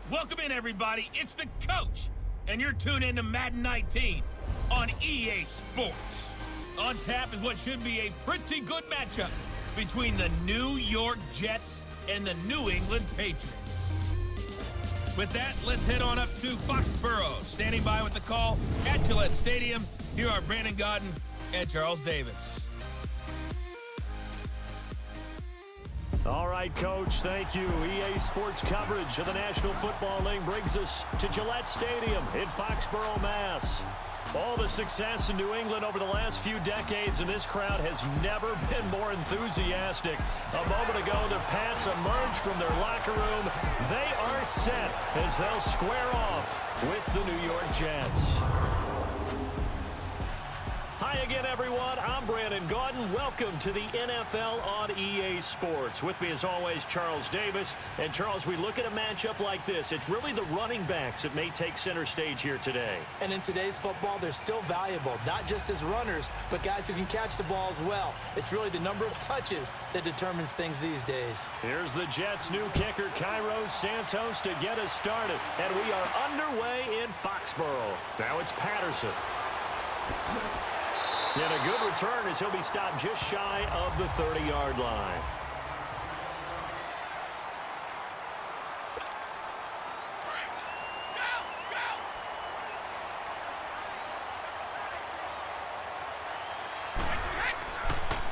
Welcome in, everybody. It's the coach, and you're tuned in to Madden 19 on EA Sports. On tap is what should be a pretty good matchup between the New York Jets and the New England Patriots. With that, let's head on up to Foxborough. Standing by with the call at Gillette Stadium, here are Brandon Godden and Charles Davis. All right, Coach, thank you. EA Sports coverage of the National Football League brings us to Gillette Stadium in Foxborough, Mass. All the success in New England over the last few decades, and this crowd has never been more enthusiastic. A moment ago, the Pats emerged from their locker room. They are set as they'll square off with the New York Jets. Hi again, everyone. I'm Brandon Godden. Welcome to the NFL on EA Sports. With me, as always, Charles Davis. And, Charles, we look at a matchup like this. It's really the running backs that may take center stage here today. And in today's football, they're still valuable, not just as runners, but guys who can catch the ball as well. It's really the number of touches that determines things these days. Here's the Jets' new kicker, Cairo Santos, to get us started. And we are underway in Foxborough. Now it's Patterson. And a good return as he'll be stopped just shy of the 30-yard line.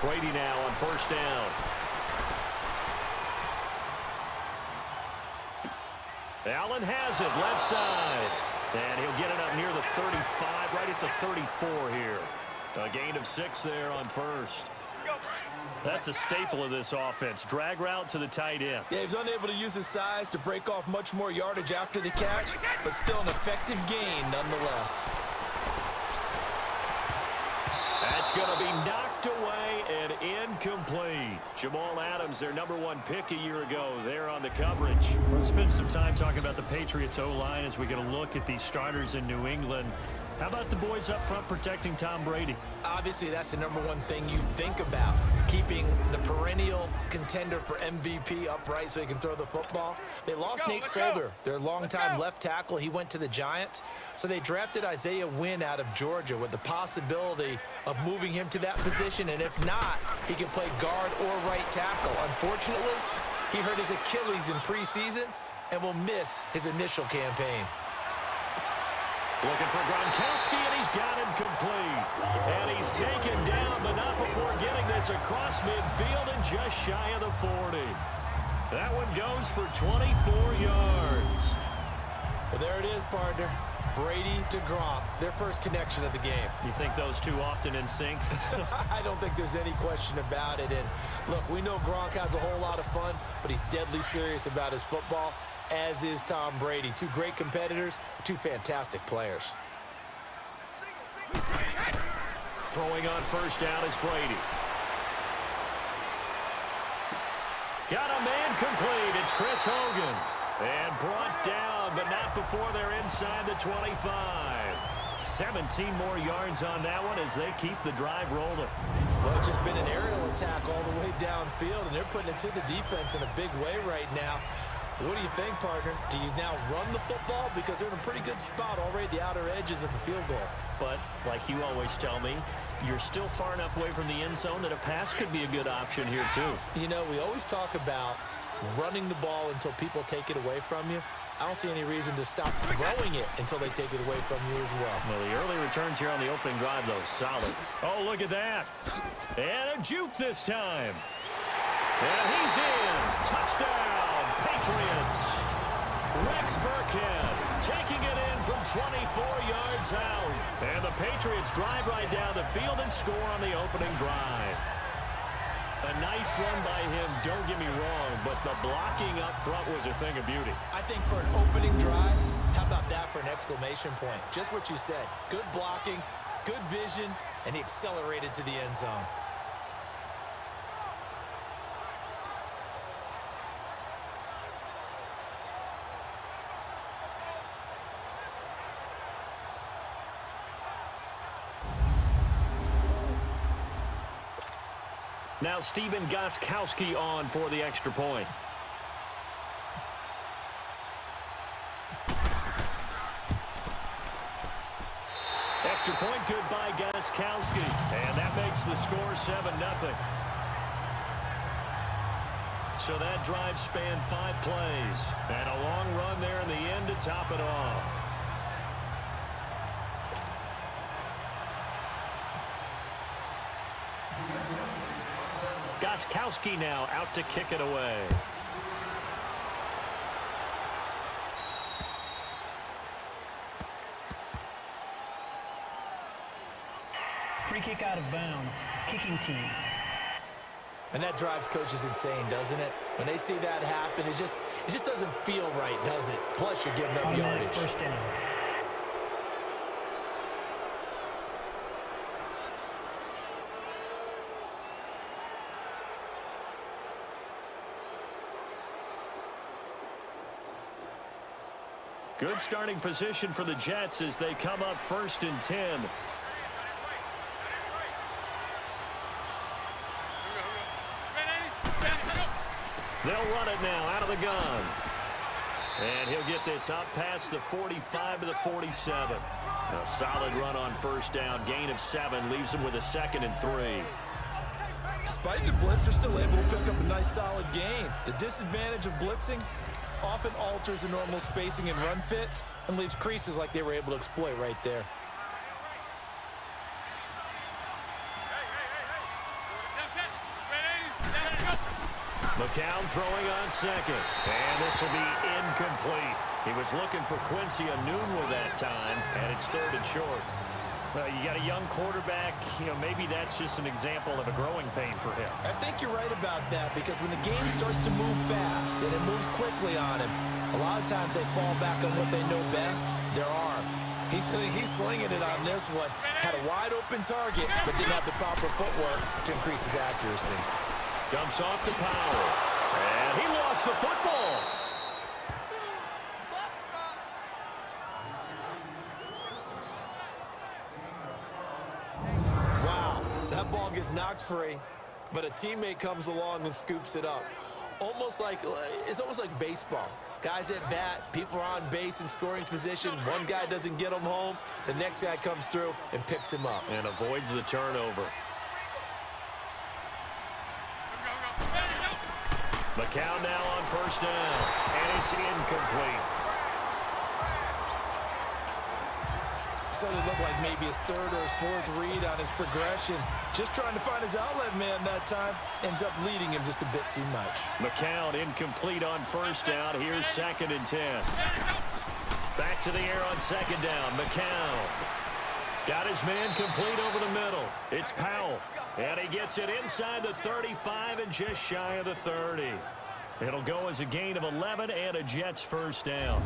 Brady now on first down. Allen has it, left side. And he'll get it up near the 35, right at the 34 here. A gain of 6 there on first. That's a staple of this offense. Drag route to the tight end. Yeah, he was unable to use his size to break off much more yardage after the catch, but still an effective gain nonetheless. That's going to be knocked away and incomplete. Jamal Adams, their #1 pick a year ago, there on the coverage. Let's spend some time talking about the Patriots O-line as we get a look at these starters in New England. How about the boys up front protecting Tom Brady? Obviously, that's the #1 thing you think about, keeping the perennial contender for MVP upright so he can throw the football. They lost Nate Solder, their longtime left tackle. He went to the Giants, so they drafted Isaiah Wynn out of Georgia with the possibility of moving him to that position, and if not, he can play guard or right tackle. Unfortunately, he hurt his Achilles in preseason and will miss his initial campaign. Looking for Gronkowski, and he's got him complete. And he's taken down, but not before getting this across midfield and just shy of the 40. That one goes for 24 yards. Well, there it is, partner. Brady to Gronk, their first connection of the game. You think those two often in sync? I don't think there's any question about it. And, look, we know Gronk has a whole lot of fun, but he's deadly serious about his football, as is Tom Brady. Two great competitors, two fantastic players. Throwing on first down is Brady. Got a man complete. It's Chris Hogan. And brought down, but not before they're inside the 25. 17 more yards on that one as they keep the drive rolling. Well, it's just been an aerial attack all the way downfield, and they're putting it to the defense in a big way right now. What do you think, partner? Do you now run the football? Because they're in a pretty good spot already at the outer edges of the field goal. But, like you always tell me, you're still far enough away from the end zone that a pass could be a good option here, too. You know, we always talk about running the ball until people take it away from you. I don't see any reason to stop throwing it until they take it away from you as well. Well, the early returns here on the opening drive, though, solid. Oh, look at that. And a juke this time. And he's in. Touchdown, Patriots. Rex Burkhead taking it in from 24 yards out. And the Patriots drive right down the field and score on the opening drive. A nice run by him, don't get me wrong, but the blocking up front was a thing of beauty. I think for an opening drive, how about that for an exclamation point? Just what you said. Good blocking, good vision, and he accelerated to the end zone. Now Stephen Gostkowski on for the extra point. Extra point good by Gostkowski. And that makes the score 7-0. So that drive spanned 5 plays. And a long run there in the end to top it off. Gostkowski now out to kick it away. Free kick out of bounds. Kicking team. And that drives coaches insane, doesn't it? When they see that happen, it just doesn't feel right, does it? Plus, you're giving up yardage. First down. Good starting position for the Jets as they come up 1st and 10. They'll run it now out of the gun. And he'll get this up past the 45 to the 47. A solid run on 1st down. Gain of 7 leaves him with a 2nd and 3. Despite the blitz, they're still able to pick up a nice solid gain. The disadvantage of blitzing often alters the normal spacing and run fits and leaves creases like they were able to exploit right there. McCown throwing on 2nd. And this will be incomplete. He was looking for Quincy Enunwa that time, and it's 3rd and short. Well, you got a young quarterback. You know, maybe that's just an example of a growing pain for him. I think you're right about that because when the game starts to move fast and it moves quickly on him, a lot of times they fall back on what they know best, their arm. He's slinging it on this one. Had a wide open target, but didn't have the proper footwork to increase his accuracy. Dumps off to Powell. And he lost the football. Wow, that ball gets knocked free, but a teammate comes along and scoops it up. It's almost like baseball. Guys at bat, people are on base in scoring position. One guy doesn't get him home. The next guy comes through and picks him up. And avoids the turnover. McCown now on 1st down, and it's incomplete. So it looked like maybe his 3rd or his 4th read on his progression. Just trying to find his outlet man that time. Ends up leading him just a bit too much. McCown incomplete on 1st down. Here's 2nd and 10. Back to the air on 2nd down. McCown got his man complete over the middle. It's Powell. And he gets it inside the 35 and just shy of the 30. It'll go as a gain of 11 and a Jets 1st down.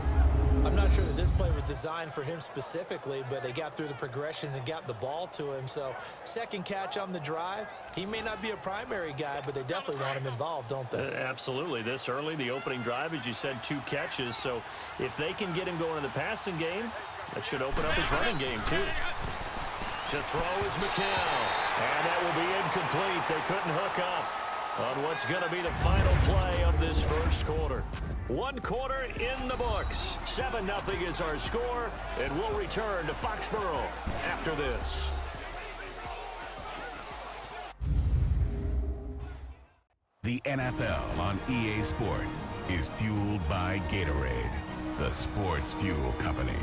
I'm not sure that this play was designed for him specifically, but they got through the progressions and got the ball to him. So 2nd catch on the drive. He may not be a primary guy, but they definitely want him involved, don't they? Absolutely. This early, the opening drive, as you said, 2 catches. So if they can get him going in the passing game, that should open up his running game too. To throw is McCown. And that will be incomplete. They couldn't hook up on what's going to be the final play of this 1st quarter. 1 quarter in the books. 7-0 is our score, and we'll return to Foxborough after this. The NFL on EA Sports is fueled by Gatorade, the sports fuel company.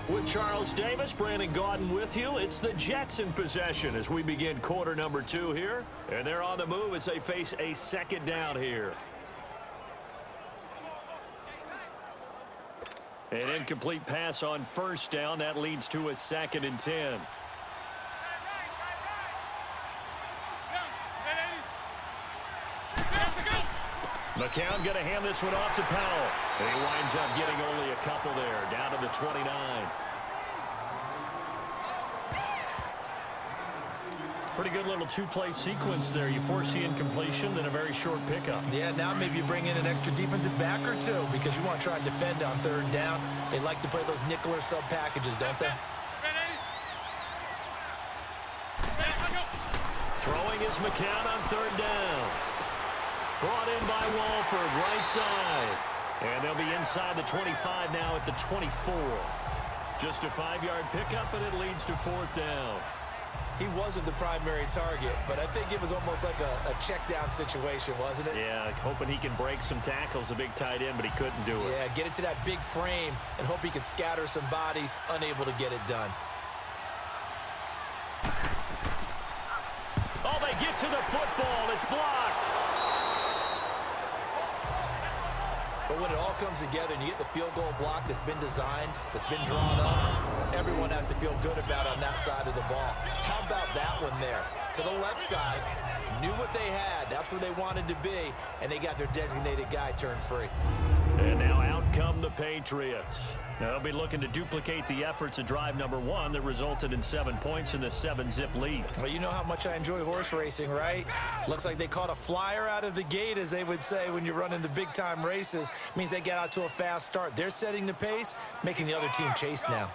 With Charles Davis, Brandon Gaudin with you. It's the Jets in possession as we begin quarter number 2 here. And they're on the move as they face a 2nd down here. An incomplete pass on 1st down. That leads to a 2nd and 10. McCown going to hand this one off to Powell. And he winds up getting only a couple there, down to the 29. Pretty good little 2-play sequence there. You force the incompletion, then a very short pickup. Yeah, now maybe you bring in an extra defensive back or 2 because you want to try and defend on 3rd down. They like to play those nickel or sub packages, don't they? Throwing is McCown on 3rd down. Brought in by Walford, right side. And they'll be inside the 25 now at the 24. Just a 5-yard pickup, and it leads to 4th down. He wasn't the primary target, but I think it was almost like a check down situation, wasn't it? Yeah, hoping he can break some tackles, a big tight end, but he couldn't do it. Yeah, get it to that big frame and hope he can scatter some bodies, unable to get it done. Oh, they get to the football. It's blocked. But when it all comes together and you get the field goal block that's been designed, that's been drawn up, everyone has to feel good about on that side of the ball. How about that one there? To the left side, knew what they had. That's where they wanted to be, and they got their designated guy turned free. And now out come the Patriots. Now they'll be looking to duplicate the efforts of drive number 1 that resulted in 7 points in the 7-zip lead. Well, you know how much I enjoy horse racing, right? Looks like they caught a flyer out of the gate, as they would say when you're running the big-time races. Means they get out to a fast start. They're setting the pace, making the other team chase now.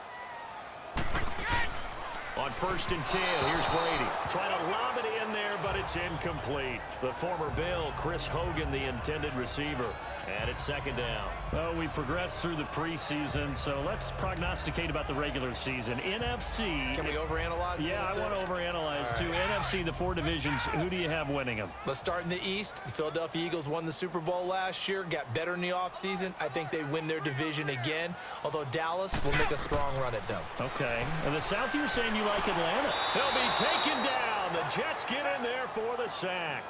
On 1st and 10, here's Brady. Trying to lob it in there, but it's incomplete. The former Bill, Chris Hogan, the intended receiver. And it's 2nd down. Well, we progressed through the preseason, so let's prognosticate about the regular season. NFC. Can we overanalyze? Yeah, I want to overanalyze, too. Right. NFC, the 4 divisions, who do you have winning them? Let's start in the East. The Philadelphia Eagles won the Super Bowl last year, got better in the offseason. I think they win their division again, although Dallas will make a strong run at them. Okay. And the South, you were saying you like Atlanta. They'll be taken down. The Jets get in there for the sack.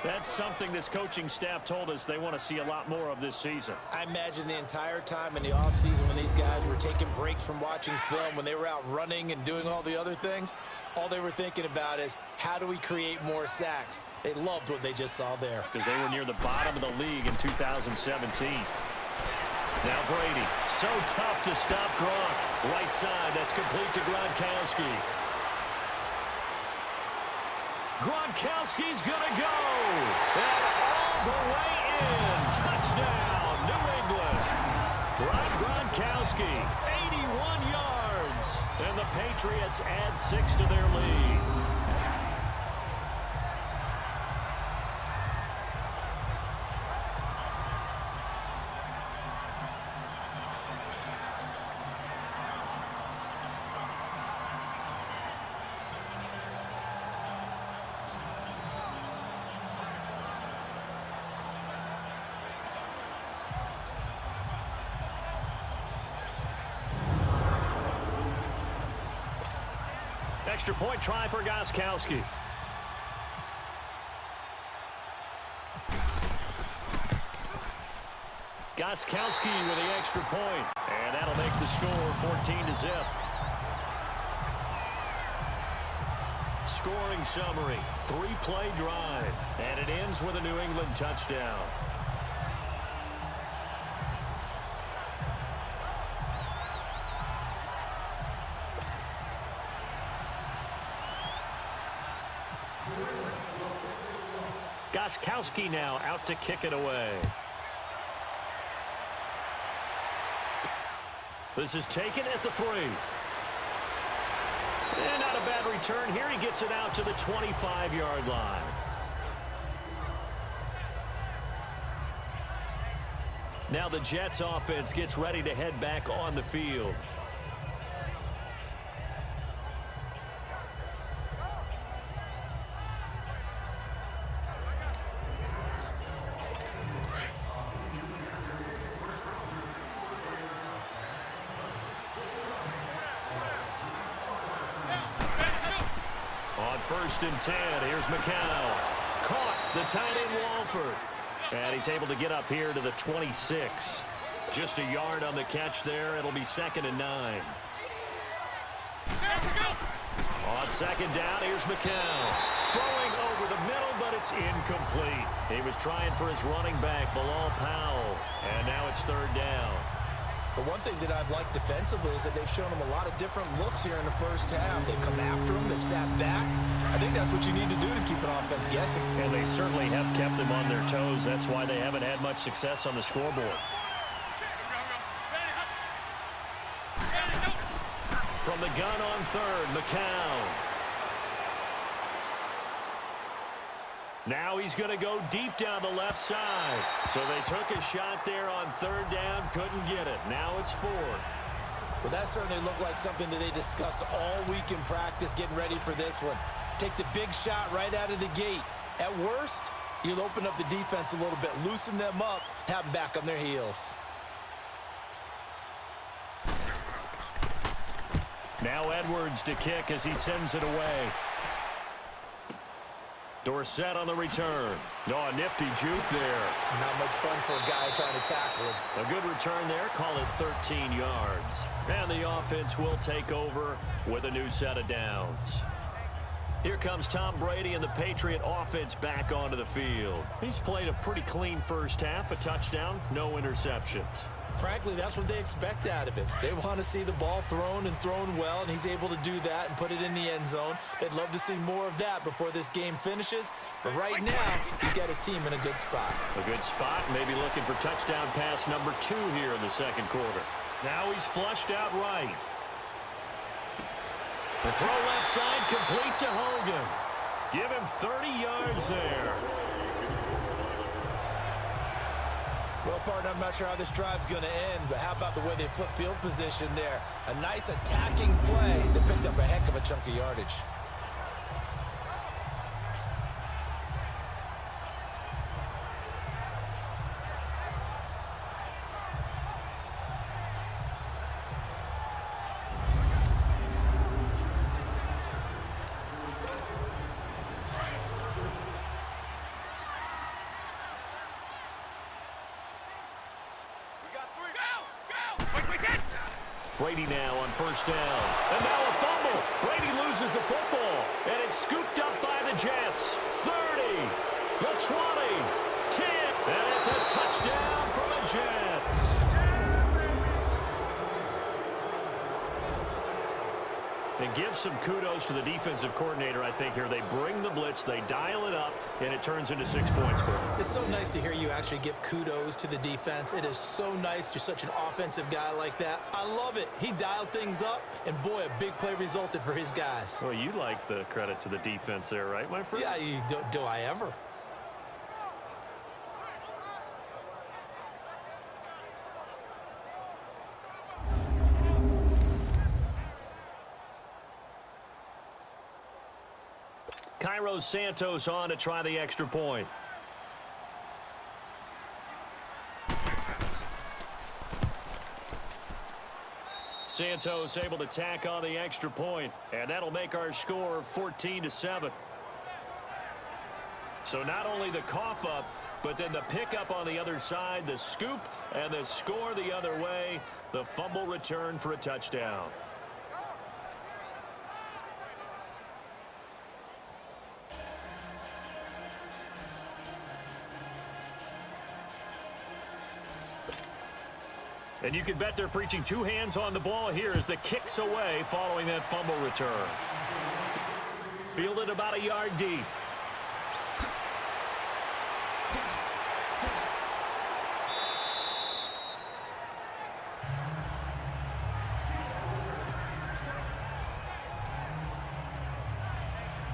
That's something this coaching staff told us they want to see a lot more of this season. I imagine the entire time in the offseason when these guys were taking breaks from watching film, when they were out running and doing all the other things, all they were thinking about is, how do we create more sacks? They loved what they just saw there. Because they were near the bottom of the league in 2017. Now Brady, so tough to stop Gronk. Right side, that's complete to Gronkowski. Gronkowski's gonna go. And all the way in. Touchdown, New England. Rob Gronkowski, 81 yards. And the Patriots add 6 to their lead. Extra point try for Gronkowski. Gronkowski with the extra point. And that'll make the score 14-0. Scoring summary, 3-play drive. And it ends with a New England touchdown. Gronkowski now out to kick it away. This is taken at the 3. And not a bad return here. He gets it out to the 25-yard line. Now the Jets offense gets ready to head back on the field. On 1st and 10, here's McCown. Caught the tight end Walford. And he's able to get up here to the 26. Just a yard on the catch there. It'll be 2nd and 9. On 2nd down, here's McCown. Throwing over the middle, but it's incomplete. He was trying for his running back, Bilal Powell. And now it's 3rd down. But one thing that I've liked defensively is that they've shown them a lot of different looks here in the first half. They've come after them. They've sat back. I think that's what you need to do to keep an offense guessing. And they certainly have kept them on their toes. That's why they haven't had much success on the scoreboard. From the gun on 3rd, McCown. Now he's going to go deep down the left side. So they took a shot there on third down, couldn't get it. Now it's fourth. Well, that certainly looked like something that they discussed all week in practice getting ready for this one. Take the big shot right out of the gate. At worst, you'll open up the defense a little bit, loosen them up, have them back on their heels. Now Edwards to kick as he sends it away. Dorsett on the return. Oh, a nifty juke there. Not much fun for a guy trying to tackle him. A good return there. Call it 13 yards. And the offense will take over with a new set of downs. Here comes Tom Brady and the Patriot offense back onto the field. He's played a pretty clean first half, a touchdown, no interceptions. Frankly, that's what they expect out of it. They want to see the ball thrown and thrown well, and he's able to do that and put it in the end zone. They'd love to see more of that before this game finishes. But right now, he's got his team in a good spot. A good spot, maybe looking for touchdown pass number 2 here in the second quarter. Now he's flushed out right. The throw left side complete to Hogan. Give him 30 yards there. Well, partner, I'm not sure how this drive's going to end, but how about the way they flip field position there? A nice attacking play that picked up a heck of a chunk of yardage. Brady now on first down. And now a fumble. Brady loses the football. And it's scooped up by the Jets. 30, the 20, 10. And it's a touchdown for the Jets. And give some kudos to the defensive coordinator, I think, here. They bring the blitz, they dial it up, and it turns into 6 points for them. It's so nice to hear you actually give kudos to the defense. It is so nice. You're such an offensive guy like that. I love it. He dialed things up, and boy, a big play resulted for his guys. Well, you like the credit to the defense there, right, my friend? Yeah, do I ever? Cairo Santos on to try the extra point. Santos able to tack on the extra point, and that'll make our score 14-7. So not only the cough up, but then the pickup on the other side, the scoop, and the score the other way, the fumble return for a touchdown. And you can bet they're preaching 2 hands on the ball here as the kick's away following that fumble return. Fielded about a yard deep.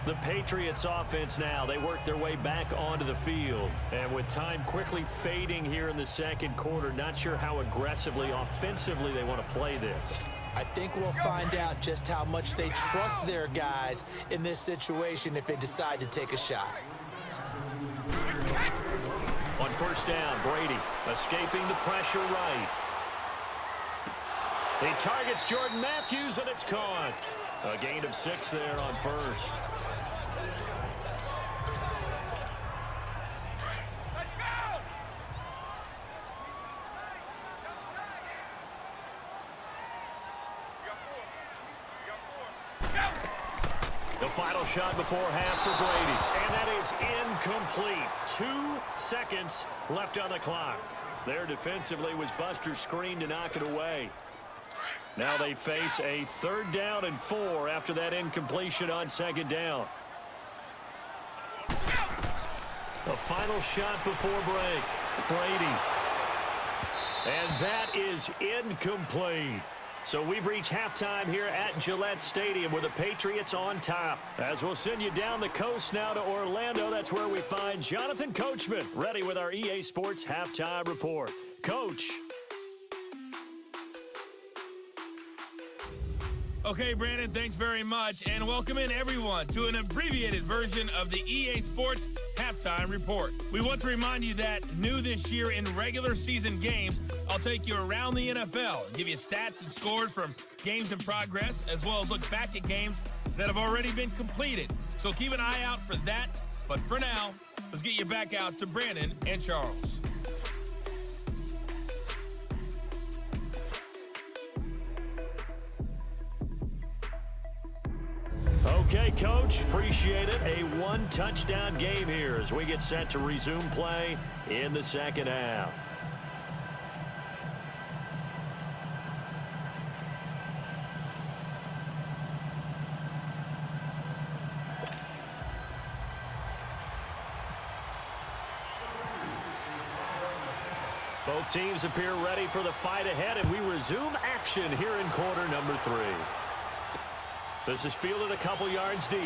The Patriots offense now, they work their way back onto the field. And with time quickly fading here in the second quarter, not sure how aggressively, offensively they want to play this. I think we'll find out just how much they trust their guys in this situation if they decide to take a shot. On first down, Brady escaping the pressure right. He targets Jordan Matthews, and it's caught. A gain of 6 there on first. Final shot before half for Brady, and that is incomplete. 2 seconds left on the clock. There defensively was Buster's screen to knock it away. Now they face a 3rd down and 4 after that incompletion on 2nd down. The final shot before break. Brady. And that is incomplete. So we've reached halftime here at Gillette Stadium with the Patriots on top. As we'll send you down the coast now to Orlando, that's where we find Jonathan Coachman, ready with our EA Sports Halftime Report. Coach. Okay, Brandon, thanks very much, and welcome in everyone to an abbreviated version of the EA Sports Halftime Report. We want to remind you that new this year in regular season games, I'll take you around the NFL and give you stats and scores from games in progress, as well as look back at games that have already been completed. So keep an eye out for that, but for now, let's get you back out to Brandon and Charles. Okay, Coach, appreciate it. A one-touchdown game here as we get set to resume play in the second half. Both teams appear ready for the fight ahead, and we resume action here in quarter number 3. This is fielded a couple yards deep.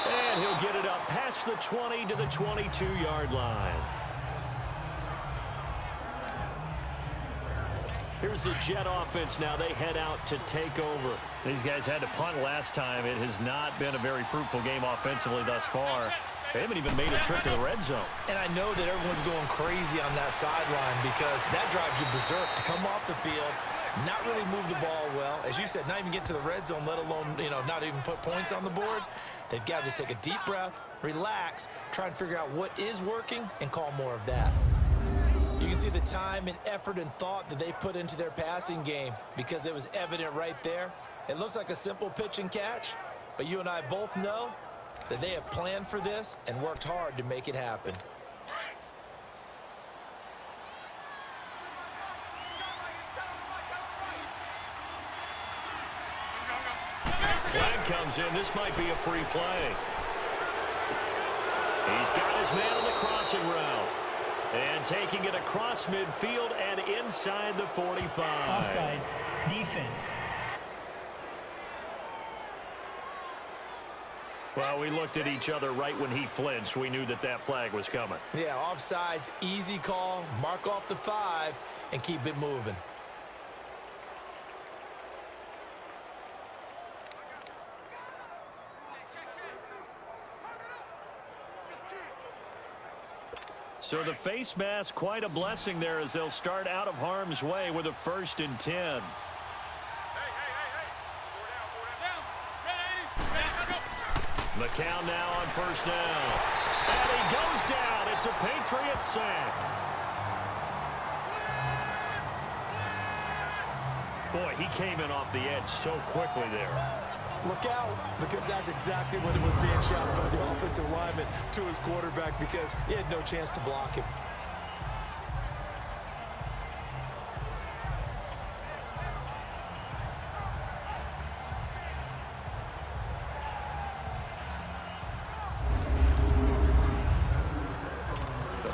And he'll get it up past the 20 to the 22-yard line. Here's the Jet offense now. They head out to take over. These guys had to punt last time. It has not been a very fruitful game offensively thus far. They haven't even made a trip to the red zone. And I know that everyone's going crazy on that sideline because that drives you berserk to come off the field, not really move the ball well. As you said, not even get to the red zone, let alone, not even put points on the board. They've got to just take a deep breath, relax, try and figure out what is working and call more of that. You can see the time and effort and thought that they put into their passing game because it was evident right there. It looks like a simple pitch and catch, but you and I both know that they have planned for this and worked hard to make it happen. Flag comes in. This might be a free play. He's got his man on the crossing route. And taking it across midfield and inside the 45. Offside. Defense. Well, we looked at each other right when he flinched. We knew that that flag was coming. Yeah, offsides, easy call. Mark off the 5 and keep it moving. So the face mask, quite a blessing there as they'll start out of harm's way with a 1st and 10. McCown now on 1st down. And he goes down. It's a Patriots sack. Boy, he came in off the edge so quickly there. Look out, because that's exactly what it was being shouted by the offensive lineman to his quarterback because he had no chance to block him.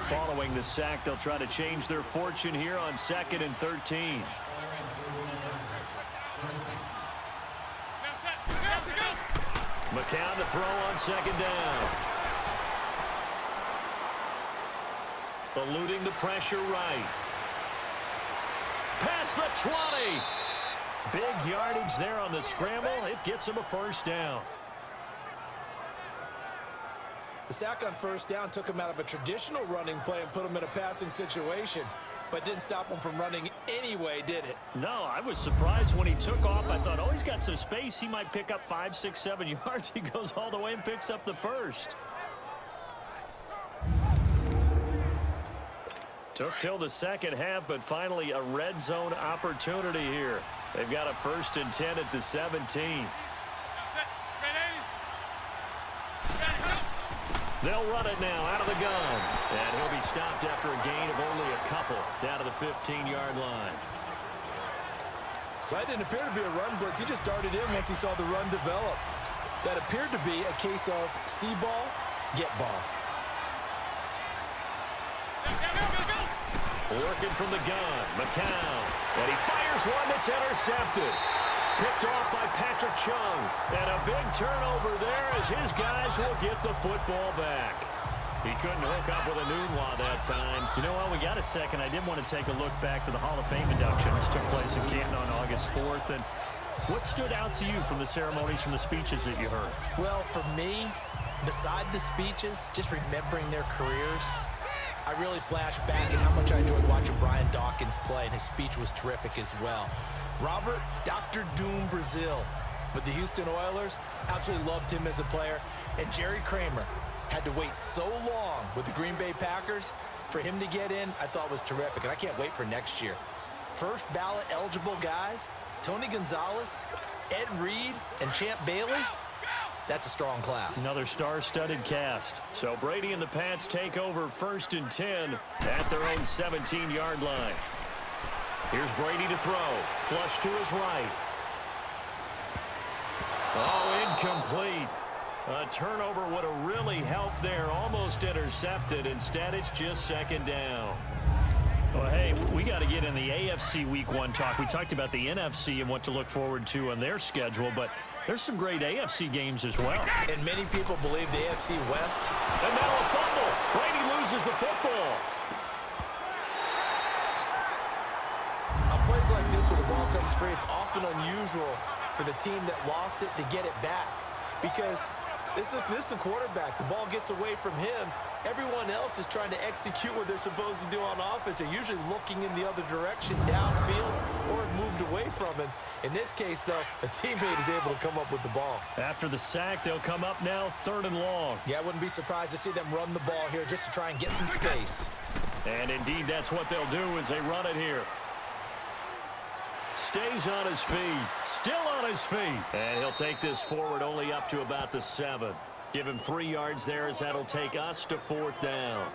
Following the sack, they'll try to change their fortune here on 2nd and 13. McCown to throw on 2nd down. Eluding the pressure right. Past the 20. Big yardage there on the scramble. It gets him a 1st down. The sack on 1st down took him out of a traditional running play and put him in a passing situation, but didn't stop him from running anyway, did it? No, I was surprised when he took off. I thought, oh, he's got some space. He might pick up 5, 6, 7 yards. He goes all the way and picks up the 1st. Took till the second half, but finally a red zone opportunity here. They've got a 1st and 10 at the 17. They'll run it now out of the gun. And he'll be stopped after a gain of only a couple down to the 15-yard line. That didn't appear to be a run blitz. He just darted in once he saw the run develop. That appeared to be a case of see ball, get ball. Working from the gun, McCown. And he fires one that's intercepted. Picked off by Patrick Chung. And a big turnover there as his guys will get the football back. He couldn't hook up with a Nunwa that time. You know what? We got a second. I did want to take a look back to the Hall of Fame inductions. Took place in Canton on August 4th. And what stood out to you from the ceremonies, from the speeches that you heard? Well, for me, beside the speeches, just remembering their careers, I really flashed back at how much I enjoyed watching Brian Dawkins play, and his speech was terrific as well. Robert Dr. Doom Brazil with the Houston Oilers, absolutely loved him as a player. And Jerry Kramer had to wait so long with the Green Bay Packers. For him to get in, I thought was terrific, and I can't wait for next year. First ballot eligible guys, Tony Gonzalez, Ed Reed, and Champ Bailey. That's a strong class. Another star-studded cast. So Brady and the Pats take over 1st and 10 at their own 17-yard line. Here's Brady to throw. Flush to his right. Oh, incomplete. A turnover would have really helped there. Almost intercepted. Instead, it's just 2nd down. Well, hey, we got to get in the AFC Week 1 talk. We talked about the NFC and what to look forward to on their schedule, but there's some great AFC games as well. And many people believe the AFC West. And now a fumble. Brady loses the football. On plays like this where the ball comes free, it's often unusual for the team that lost it to get it back. Because this is a quarterback. The ball gets away from him. Everyone else is trying to execute what they're supposed to do on offense. They're usually looking in the other direction, downfield, or moved away from him. In this case, though, a teammate is able to come up with the ball. After the sack, they'll come up now 3rd and long. Yeah, I wouldn't be surprised to see them run the ball here just to try and get some space. And indeed, that's what they'll do as they run it here. Stays on his feet. Still on his feet. And he'll take this forward only up to about the 7. Give him 3 yards there as that'll take us to 4th down.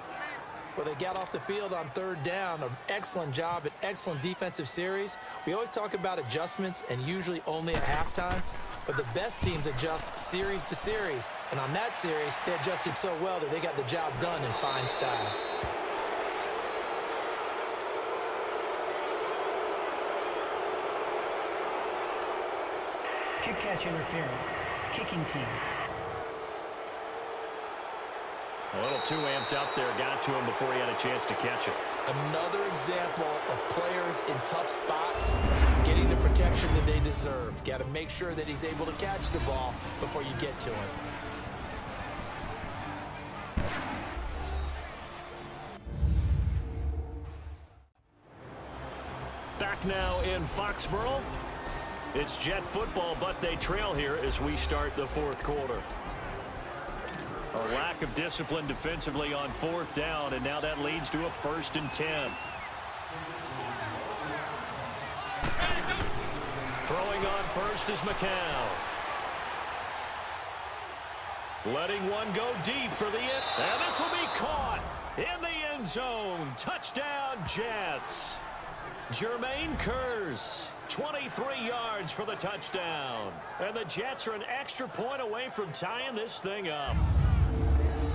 Well, they got off the field on 3rd down. An excellent job, an excellent defensive series. We always talk about adjustments and usually only at halftime. But the best teams adjust series to series. And on that series, they adjusted so well that they got the job done in fine style. Kick catch interference. Kicking team. A little too amped up there. Got to him before he had a chance to catch it. Another example of players in tough spots getting the protection that they deserve. Got to make sure that he's able to catch the ball before you get to him. Back now in Foxborough. It's Jet football, but they trail here as we start the 4th quarter. A lack of discipline defensively on 4th down, and now that leads to a 1st and 10. Throwing on first is McCown. Letting one go deep for the end. And this will be caught in the end zone. Touchdown, Jets. Jermaine Kearse, 23 yards for the touchdown. And the Jets are an extra point away from tying this thing up.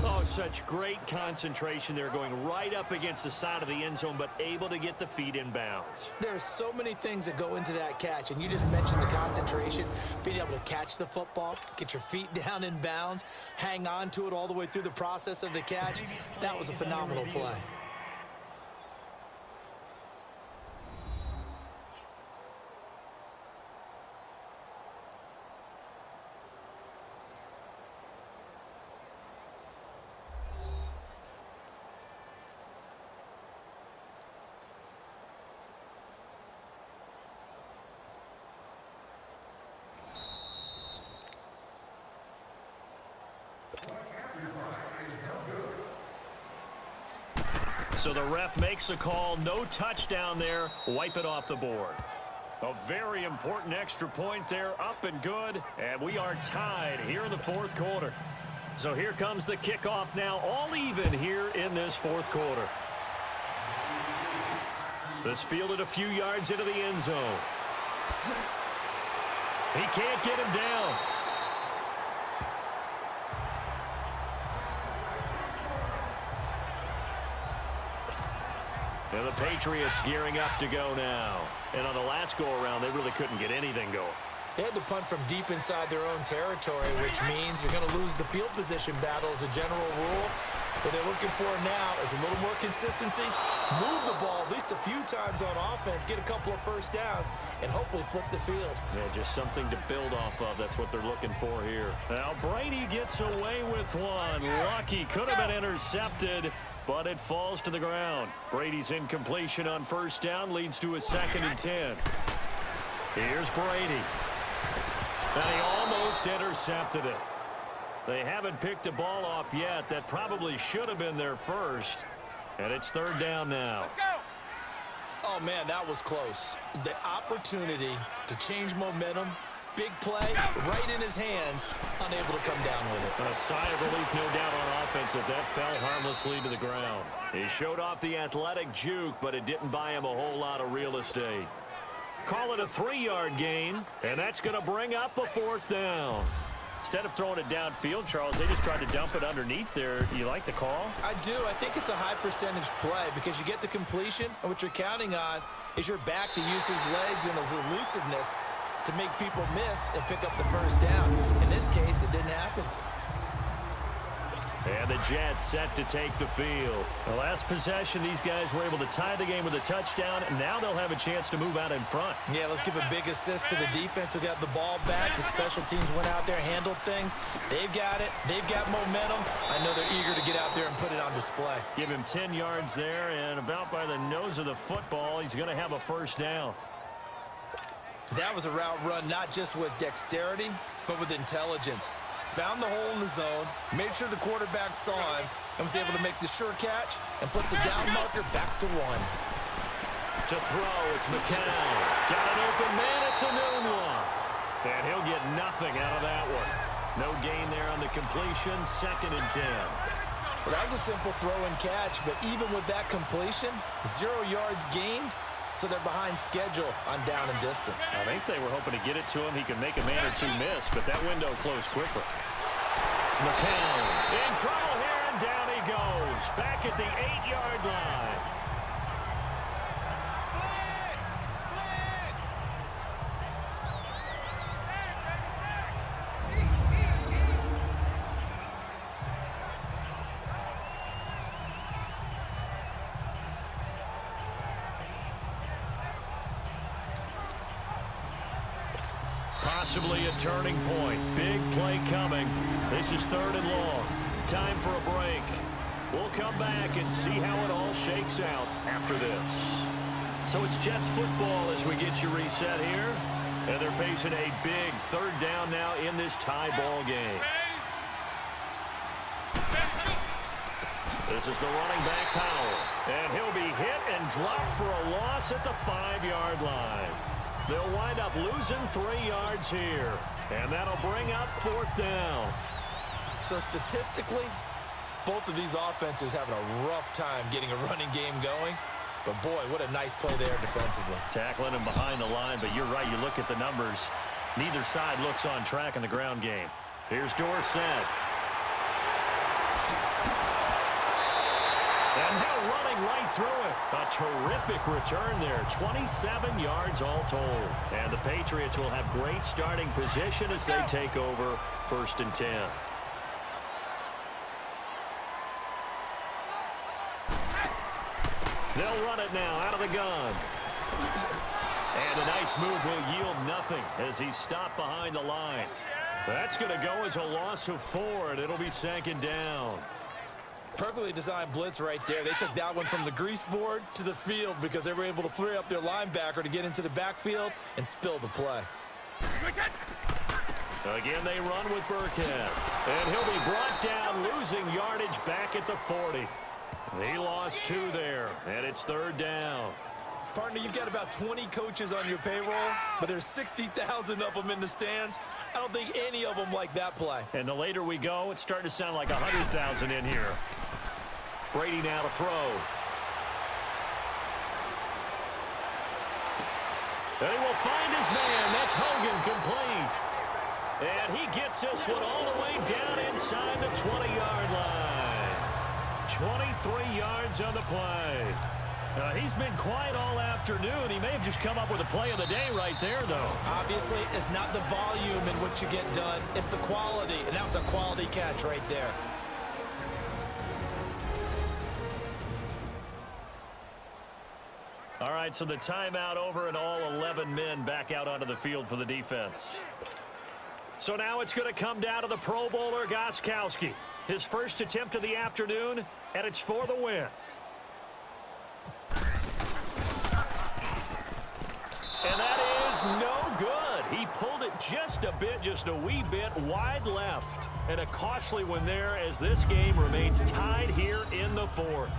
Oh, such great concentration there, going right up against the side of the end zone, but able to get the feet in bounds. There's so many things that go into that catch, and you just mentioned the concentration, being able to catch the football, get your feet down in bounds, hang on to it all the way through the process of the catch. That was a phenomenal play. So the ref makes a call. No touchdown there. Wipe it off the board. A very important extra point there. Up and good. And we are tied here in the 4th quarter. So here comes the kickoff now. All even here in this 4th quarter. This fielded a few yards into the end zone. He can't get him down. And the Patriots gearing up to go now. And on the last go-around, they really couldn't get anything going. They had to punt from deep inside their own territory, which means you're going to lose the field position battle as a general rule. What they're looking for now is a little more consistency, move the ball at least a few times on offense, get a couple of first downs, and hopefully flip the field. Yeah, just something to build off of. That's what they're looking for here. Now Brady gets away with one. Lucky, could have been intercepted, but it falls to the ground. Brady's incompletion on first down leads to a 2nd and 10. Here's Brady. And he almost intercepted it. They haven't picked a ball off yet. That probably should have been their first. And it's 3rd down now. Oh, man, that was close. The opportunity to change momentum, big play, right in his hands, unable to come down with it. And a sigh of relief, no doubt, on offense if that fell harmlessly to the ground. He showed off the athletic juke, but it didn't buy him a whole lot of real estate. Call it a 3-yard gain, and that's going to bring up a 4th down. Instead of throwing it downfield, Charles, they just tried to dump it underneath there. You like the call? I do. I think it's a high percentage play because you get the completion, and what you're counting on is your back to use his legs and his elusiveness to make people miss and pick up the first down. In this case, it didn't happen. And the Jets set to take the field. The last possession, these guys were able to tie the game with a touchdown, and now they'll have a chance to move out in front. Yeah, let's give a big assist to the defense who got the ball back. The special teams went out there, handled things. They've got it. They've got momentum. I know they're eager to get out there and put it on display. Give him 10 yards there, and about by the nose of the football, he's going to have a first down. That was a route run not just with dexterity, but with intelligence. Found the hole in the zone, made sure the quarterback saw him, and was able to make the sure catch and put the down marker back to 1. To throw, it's McCown. Got an open man, it's a noon one. And he'll get nothing out of that one. No gain there on the completion, 2nd and 10. Well, that was a simple throw and catch, but even with that completion, 0 yards gained, so they're behind schedule on down and distance. I think they were hoping to get it to him. He could make a man or two miss, but that window closed quickly. McCown in trouble here, and down he goes. Back at the 8-yard line. Possibly a turning point. Big play coming. This is 3rd and long. Time for a break. We'll come back and see how it all shakes out after this. So it's Jets football as we get you reset here. And they're facing a big 3rd down now in this tie ball game. This is the running back Powell. And he'll be hit and dropped for a loss at the 5-yard line. They'll wind up losing 3 yards here. And that'll bring up 4th down. So statistically, both of these offenses having a rough time getting a running game going. But boy, what a nice play there defensively. Tackling him behind the line, but you're right. You look at the numbers. Neither side looks on track in the ground game. Here's Dorsett. And now running right through it. A terrific return there. 27 yards all told. And the Patriots will have great starting position as they take over 1st and 10. They'll run it now out of the gun. And a nice move will yield nothing as he's stopped behind the line. That's going to go as a loss of 4, and it'll be 2nd down. Perfectly designed blitz right there. They took that one from the grease board to the field because they were able to free up their linebacker to get into the backfield and spill the play. Again, they run with Burkhead. And he'll be brought down, losing yardage back at the 40. He lost 2 there, and it's 3rd down. Partner, you've got about 20 coaches on your payroll, but there's 60,000 of them in the stands. I don't think any of them like that play. And the later we go, it's starting to sound like 100,000 in here. Brady now to throw. And he will find his man. That's Hogan complete. And he gets this one all the way down inside the 20-yard line. 23 yards on the play. He's been quiet all afternoon. He may have just come up with a play of the day right there, though. Obviously, it's not the volume in which you get done. It's the quality, and that was a quality catch right there. All right, so the timeout over and all 11 men back out onto the field for the defense. So now it's going to come down to the Pro Bowler, Gostkowski. His first attempt of the afternoon, and it's for the win. And that is no good. He pulled it just a wee bit wide left. And a costly one there as this game remains tied here in the fourth.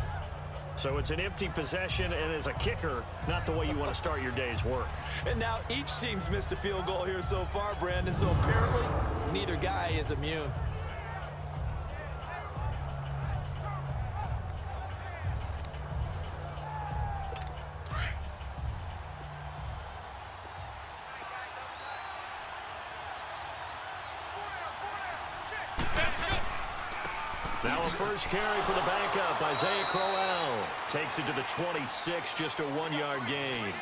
So it's an empty possession, and as a kicker, not the way you want to start your day's work. And now each team's missed a field goal here so far, Brandon, so apparently neither guy is immune. Now a first carry for the backup. Isaiah Crowell takes it to the 26, just a 1-yard gain.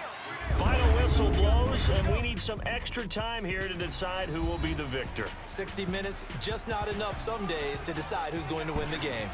Final whistle blows, and we need some extra time here to decide who will be the victor. 60 minutes, just not enough some days to decide who's going to win the game.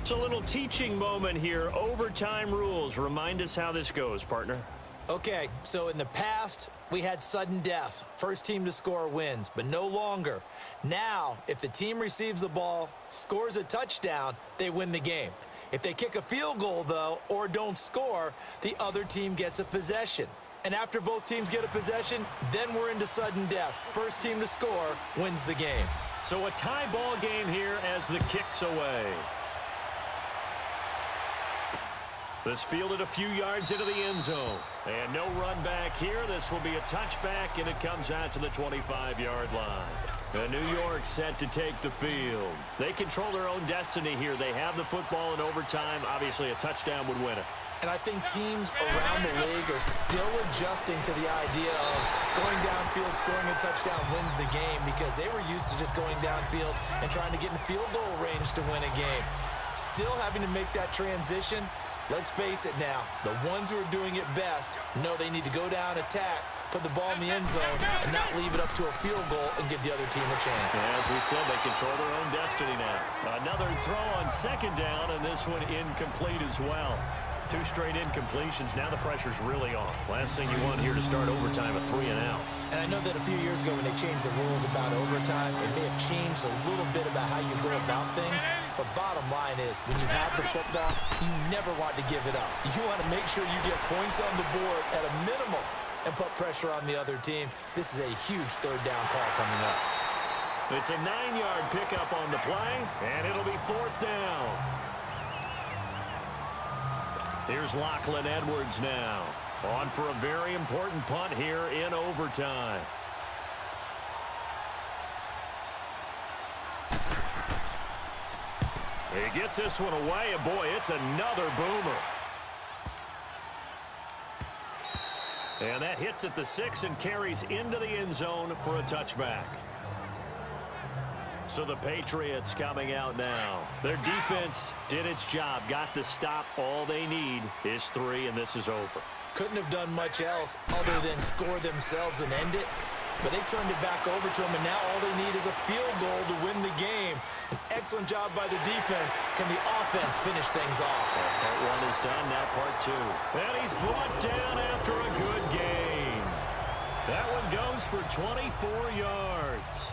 It's a little teaching moment here. Overtime rules. Remind us how this goes, partner. Okay, so in the past, we had sudden death. First team to score wins, but no longer. Now, if the team receives the ball, scores a touchdown, they win the game. If they kick a field goal, though, or don't score, the other team gets a possession. And after both teams get a possession, then we're into sudden death. First team to score wins the game. So a tie ball game here as the kick's away. This fielded a few yards into the end zone. And no run back here. This will be a touchback, and it comes out to the 25-yard line. And New York set to take the field. They control their own destiny here. They have the football in overtime. Obviously, a touchdown would win it. And I think teams around the league are still adjusting to the idea of going downfield, scoring a touchdown wins the game, because they were used to just going downfield and trying to get in field goal range to win a game. Still having to make that transition. Let's face it now, the ones who are doing it best know they need to go down, attack, put the ball in the end zone, and not leave it up to a field goal and give the other team a chance. As we said, they control their own destiny now. Another throw on second down, and this one incomplete as well. 2 straight incompletions. Now the pressure's really on. Last thing you want here to start overtime, a 3 and out. And I know that a few years ago when they changed the rules about overtime, it may have changed a little bit about how you go about things. But bottom line is, when you have the football, you never want to give it up. You want to make sure you get points on the board at a minimum and put pressure on the other team. This is a huge third down call coming up. It's a 9-yard pickup on the play, and it'll be 4th down. Here's Lachlan Edwards now, on for a very important punt here in overtime. He gets this one away, and boy, it's another boomer. And that hits at the 6 and carries into the end zone for a touchback. So the Patriots coming out now. Their defense did its job, got the stop. All they need is 3, and this is over. Couldn't have done much else other than score themselves and end it. But they turned it back over to them, and now all they need is a field goal to win the game. An excellent job by the defense. Can the offense finish things off? Part 1 is done, now part 2. And he's brought down after a good game. That one goes for 24 yards.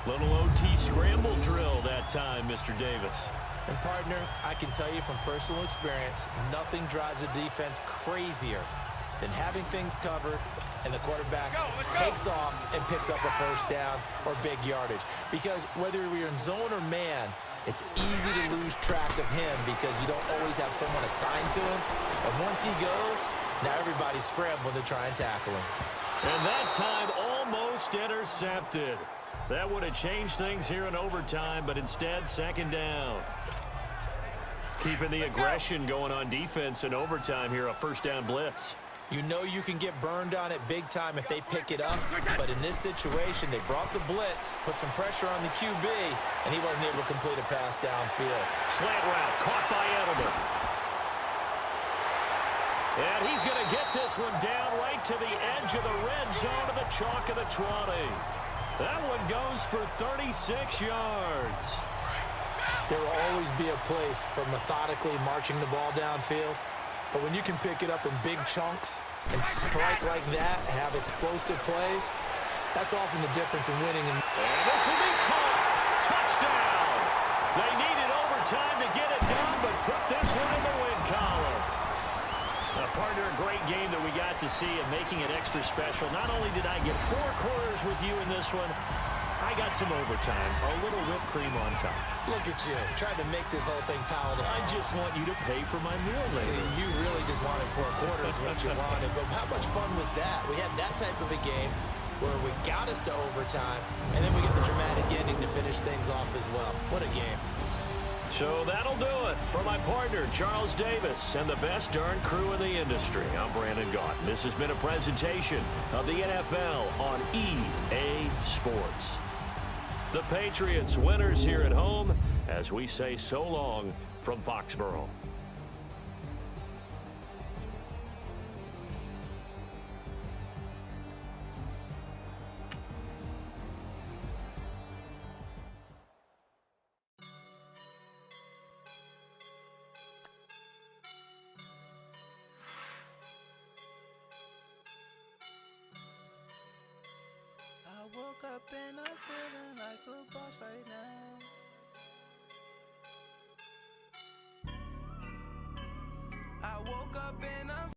Little OT scramble drill that time, Mr. Davis. And partner, I can tell you from personal experience, nothing drives a defense crazier than having things covered and the quarterback takes off and picks up a first down or big yardage. Because whether you're in zone or man, it's easy to lose track of him because you don't always have someone assigned to him. And once he goes, now everybody's scrambling to try and tackle him. And that time almost intercepted. That would have changed things here in overtime, but instead, 2nd down. Keeping the aggression going on defense in overtime here, a 1st down blitz. You know you can get burned on it big time if they pick it up, but in this situation, they brought the blitz, put some pressure on the QB, and he wasn't able to complete a pass downfield. Slant route caught by Edelman. And he's going to get this one down right to the edge of the red zone of the chalk of the 20. That one goes for 36 yards. There will always be a place for methodically marching the ball downfield. But when you can pick it up in big chunks and strike like that, have explosive plays, that's often the difference in winning. And this will be caught. Touchdown. They needed overtime to get it done, but put this one in the win column. Partner, a great game that we got to see and making it extra special. Not only did I get 4 quarters with you in this one, I got some overtime, a little whipped cream on top. Look at you, trying to make this whole thing palatable. I just want you to pay for my meal later. You really just wanted 4 quarters what you wanted, but how much fun was that? We had that type of a game where we got us to overtime, and then we get the dramatic ending to finish things off as well. What a game. So that'll do it. For my partner, Charles Davis, and the best darn crew in the industry, I'm Brandon Gaunt. This has been a presentation of the NFL on EA Sports. The Patriots winners here at home as we say so long from Foxborough. I woke up and I'm feeling like a boss right now.